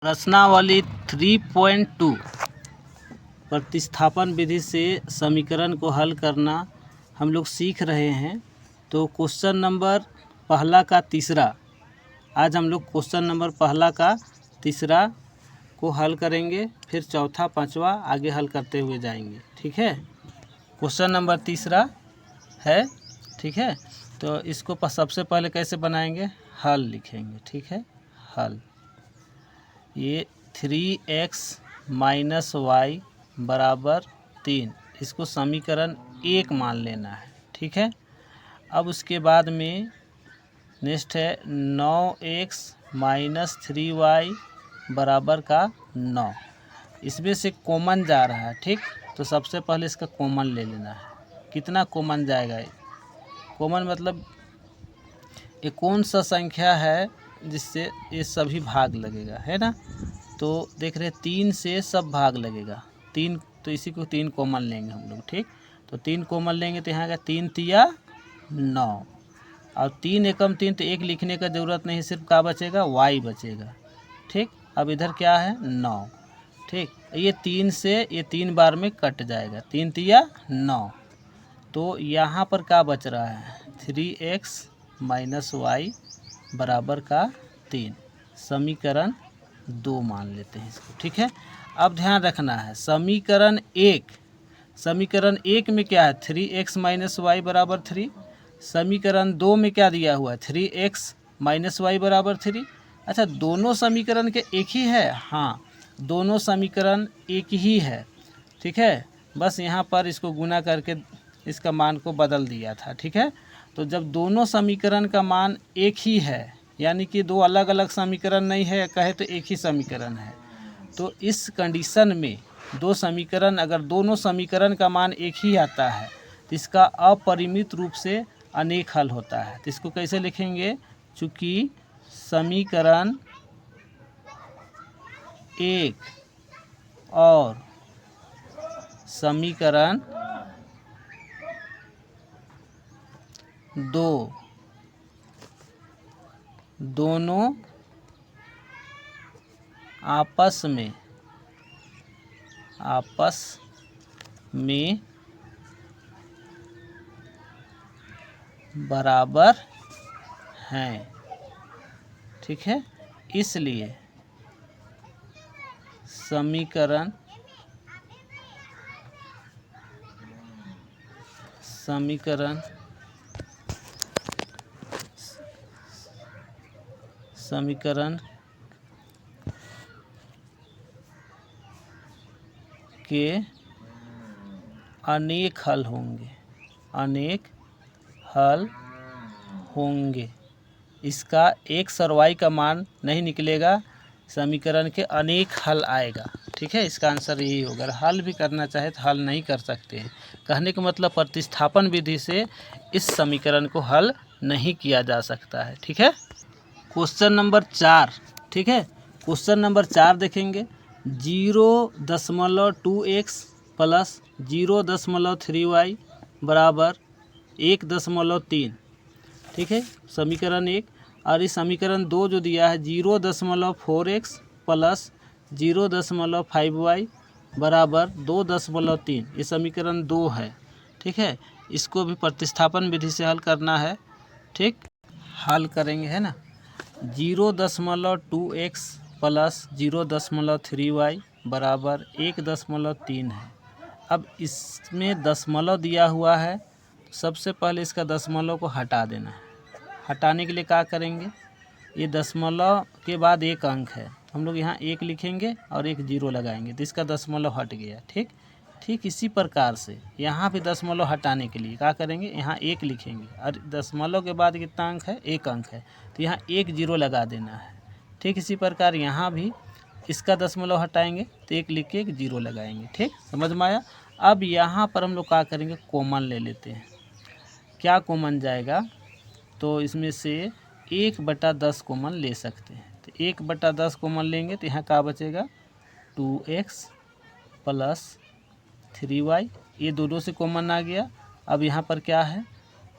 प्रश्नावली 3.2 प्रतिस्थापन विधि से समीकरण को हल करना हम लोग सीख रहे हैं। तो क्वेश्चन नंबर पहला का तीसरा, आज हम लोग क्वेश्चन नंबर पहला का तीसरा को हल करेंगे, फिर चौथा पांचवा आगे हल करते हुए जाएंगे। ठीक है, क्वेश्चन नंबर तीसरा है। ठीक है, तो इसको सबसे पहले कैसे बनाएंगे, हल लिखेंगे। ठीक है, हल ये 3x माइनस वाई बराबर 3, इसको समीकरण 1 मान लेना है। ठीक है, अब उसके बाद में नेक्स्ट है 9x माइनस 3y बराबर का 9, इसमें से कॉमन जा रहा है। ठीक, तो सबसे पहले इसका कॉमन ले लेना है। कितना कॉमन जाएगा, कॉमन मतलब ये कौन सा संख्या है जिससे ये सभी भाग लगेगा, है ना। तो देख रहे 3 से सब भाग लगेगा, 3, तो इसी को 3 कॉमन लेंगे हम लोग। ठीक, तो 3 कॉमन लेंगे तो यहाँ का 3 तिया 9 और 3 एकम 3, तो 1 लिखने का ज़रूरत नहीं, सिर्फ क्या बचेगा, y बचेगा। ठीक, अब इधर क्या है 9। ठीक, ये 3 से ये 3 बार में कट जाएगा, 3 तिया 9, तो यहाँ पर क्या बच रहा है 3x माइनस वाई बराबर का 3, समीकरण 2 मान लेते हैं इसको। ठीक है, अब ध्यान रखना है समीकरण 1 में क्या है 3x माइनस वाई बराबर 3, समीकरण 2 में क्या दिया हुआ है 3x माइनस वाई बराबर 3। अच्छा, दोनों समीकरण के एक ही है, हाँ दोनों समीकरण एक ही है। ठीक है, बस यहाँ पर इसको गुना करके इसका मान को बदल दिया था। ठीक है, तो जब दोनों समीकरण का मान एक ही है, यानी कि दो अलग अलग समीकरण नहीं है, कहे तो एक ही समीकरण है, तो इस कंडीशन में दो समीकरण, अगर दोनों समीकरण का मान एक ही आता है तो इसका अपरिमित रूप से अनेक हल होता है। तो इसको कैसे लिखेंगे, चूँकि समीकरण 1 और समीकरण 2 दोनों आपस में बराबर हैं। ठीक है, इसलिए समीकरण के अनेक हल होंगे। इसका x और y का मान नहीं निकलेगा, समीकरण के अनेक हल आएगा। ठीक है, इसका आंसर यही होगा। अगर हल भी करना चाहे तो हल नहीं कर सकते हैं। कहने का मतलब प्रतिस्थापन विधि से इस समीकरण को हल नहीं किया जा सकता है। ठीक है, क्वेश्चन नंबर 4। ठीक है, क्वेश्चन नंबर 4 देखेंगे, 0.2x प्लस 0.3y बराबर 1.3। ठीक है, समीकरण 1, और इस समीकरण 2 जो दिया है 0.4x प्लस 0.5y बराबर 2.3, ये समीकरण 2 है। ठीक है, इसको भी प्रतिस्थापन विधि से हल करना है। ठीक, हल करेंगे, है ना। 0.2x प्लस 0.3y बराबर 1.3 है। अब इसमें दशमलव दिया हुआ है, तो सबसे पहले इसका दशमलव को हटा देना है। हटाने के लिए क्या करेंगे, ये दशमलव के बाद एक अंक है, हम लोग यहाँ 1 लिखेंगे और एक 0 लगाएंगे, तो इसका दशमलव हट गया। ठीक, इसी प्रकार से यहाँ भी दशमलव हटाने के लिए क्या करेंगे, यहाँ 1 लिखेंगे और दशमलव के बाद कितना अंक है, एक अंक है, तो यहाँ 1 0 लगा देना है। ठीक, इसी प्रकार यहाँ भी इसका दशमलव हटाएंगे तो 1 लिख के एक 0 लगाएंगे। ठीक, समझ में आया। अब यहाँ पर हम लोग क्या करेंगे, कॉमन ले लेते हैं। क्या कॉमन जाएगा, तो इसमें से 1/10 कॉमन ले सकते हैं, तो 1/10 कॉमन लेंगे तो यहाँ क्या बचेगा 2x प्लस 3y, ये दोनों से कॉमन आ गया। अब यहाँ पर क्या है,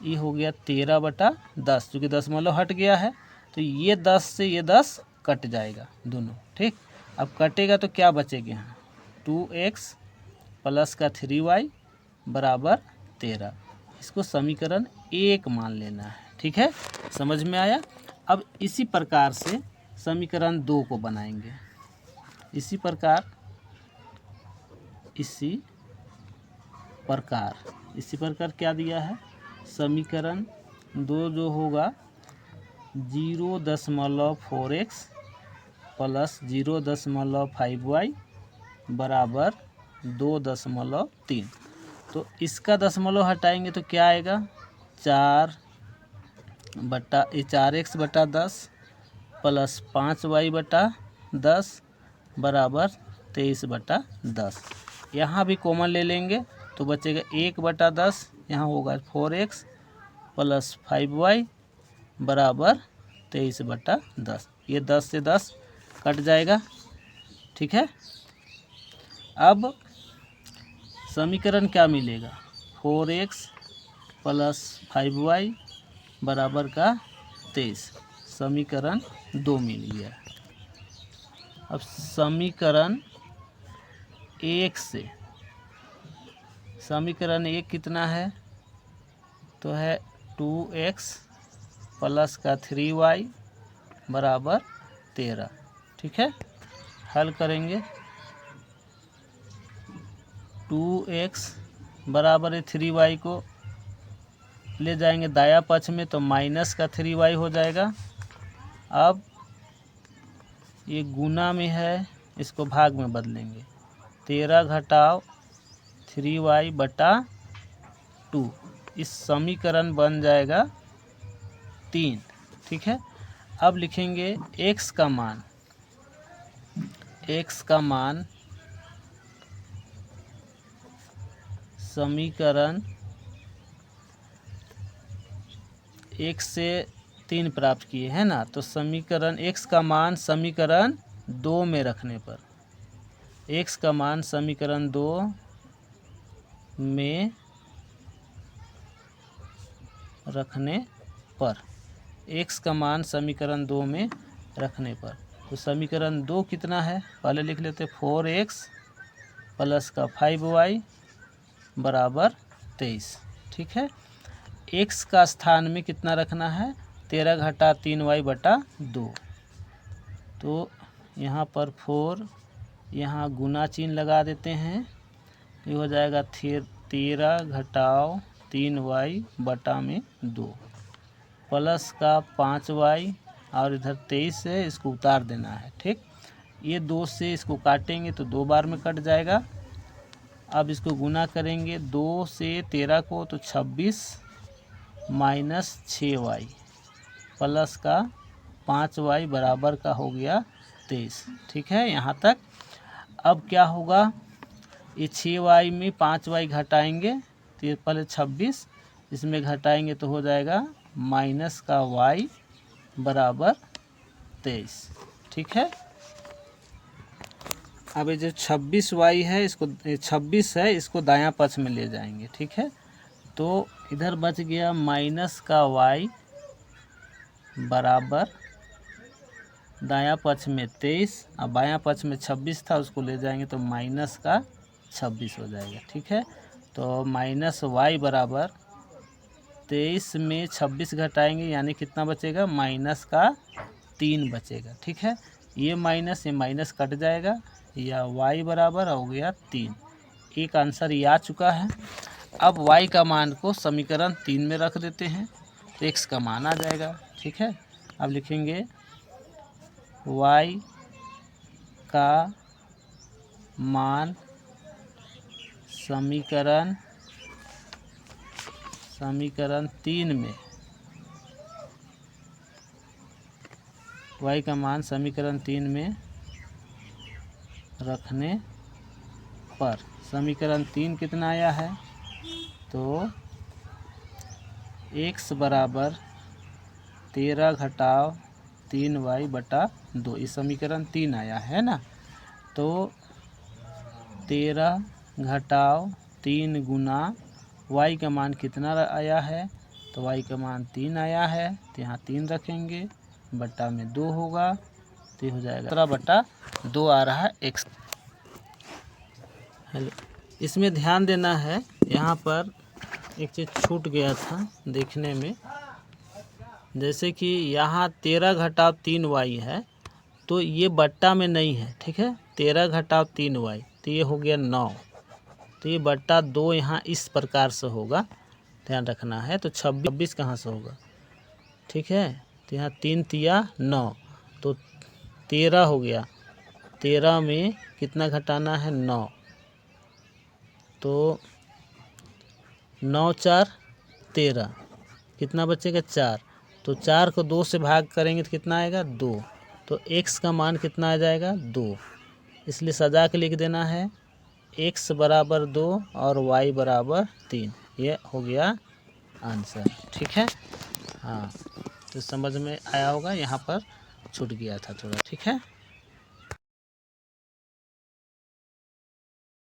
ये हो गया 13/10, क्योंकि दशमलव हट गया है, तो ये 10 से ये 10 कट जाएगा दोनों। ठीक, अब कटेगा तो क्या बचेगा यहाँ 2x प्लस का 3y बराबर 13। इसको समीकरण 1 मान लेना है। ठीक है, समझ में आया। अब इसी प्रकार से समीकरण 2 को बनाएंगे। इसी प्रकार क्या दिया है, समीकरण 2 जो होगा 0.4x प्लस 0.5y बराबर 2.3। तो इसका दशमलव हटाएंगे तो क्या आएगा 4x बटा 10 प्लस 5y बटा 10 बराबर 23 बटा 10। यहाँ भी कॉमन ले लेंगे तो बचेगा 1 बटा 10, यहाँ होगा 4x प्लस 5y बराबर 23 बटा 10। ये 10 से 10 कट जाएगा। ठीक है, अब समीकरण क्या मिलेगा 4x प्लस 5y बराबर का 23। समीकरण 2 मिल गया। अब समीकरण 1 से समीकरण 1 कितना है तो है 2x प्लस का 3y बराबर 13। ठीक है, हल करेंगे 2x बराबर है 3y को ले जाएंगे दाया पक्ष में तो माइनस का 3y हो जाएगा। अब ये गुना में है, इसको भाग में बदलेंगे 13 घटाव 3y बटा 2। इस समीकरण बन जाएगा 3। ठीक है, अब लिखेंगे x का मान समीकरण 1 से 3 प्राप्त किए हैं ना, तो समीकरण x का मान समीकरण 2 में रखने पर x का मान समीकरण 2 में रखने पर x का मान समीकरण 2 में रखने पर तो समीकरण 2 कितना है पहले लिख लेते 4x प्लस का 5y बराबर 23। ठीक है, x का स्थान में कितना रखना है 13 घटा 3y बटा 2। तो यहाँ पर 4 यहाँ गुना चिन्ह लगा देते हैं, ये हो जाएगा 13 घटाव 3y बटा में 2 प्लस का 5y और इधर 23 है, इसको उतार देना है। ठीक, ये 2 से इसको काटेंगे तो 2 बार में कट जाएगा। अब इसको गुना करेंगे 2 से 13 को तो 26 माइनस 6y प्लस का 5y बराबर का हो गया 23। ठीक है, यहाँ तक। अब क्या होगा ये 6y में 5y घटाएंगे तो ये पहले 26 इसमें घटाएंगे तो हो जाएगा माइनस का y बराबर 23। ठीक है, अब ये जो 26y है इसको 26 है इसको दायां पक्ष में ले जाएंगे। ठीक है, तो इधर बच गया माइनस का y बराबर दायां पक्ष में 23 और बायां पक्ष में 26 था उसको ले जाएंगे तो माइनस का 26 हो जाएगा। ठीक है, तो माइनस y बराबर 23 में 26 घटाएंगे यानी कितना बचेगा माइनस का 3 बचेगा। ठीक है, ये माइनस कट जाएगा या y बराबर हो गया 3। एक आंसर ये आ चुका है। अब y का मान को समीकरण 3 में रख देते हैं तो x का मान आ जाएगा। ठीक है, अब लिखेंगे y का मान समीकरण 3 में y का मान समीकरण 3 में रखने पर समीकरण 3 कितना आया है तो x बराबर 13 घटाव 3y बटा 2। इस समीकरण 3 आया है ना, तो 13 घटाव 3 गुना y का मान कितना आया है तो y का मान 3 आया है तो यहाँ 3 रखेंगे बटा में 2 होगा तो ये हो जाएगा 17/2 आ रहा है x। हेलो, इसमें ध्यान देना है, यहाँ पर एक चीज़ छूट गया था देखने में। जैसे कि यहाँ 13 - 3y है, तो ये बट्टा में नहीं है, ठीक है। 13 - 3y, तो ये हो गया 9। तो ये बट्टा 2 यहाँ इस प्रकार से होगा, ध्यान रखना है। तो 26 कहाँ से होगा, ठीक है। तो यहाँ 3 तिया 9, तो 13 हो गया। 13 में कितना घटाना है, 9। तो 9 × 4 = 13, कितना बचेगा, 4। तो 4 को 2 से भाग करेंगे तो कितना आएगा, 2। तो x का मान कितना आ जाएगा, 2। इसलिए सजा के लिख देना है x = 2 और y = 3। ये हो गया आंसर, ठीक है। हाँ, तो समझ में आया होगा, यहाँ पर छूट गया था थोड़ा, ठीक है।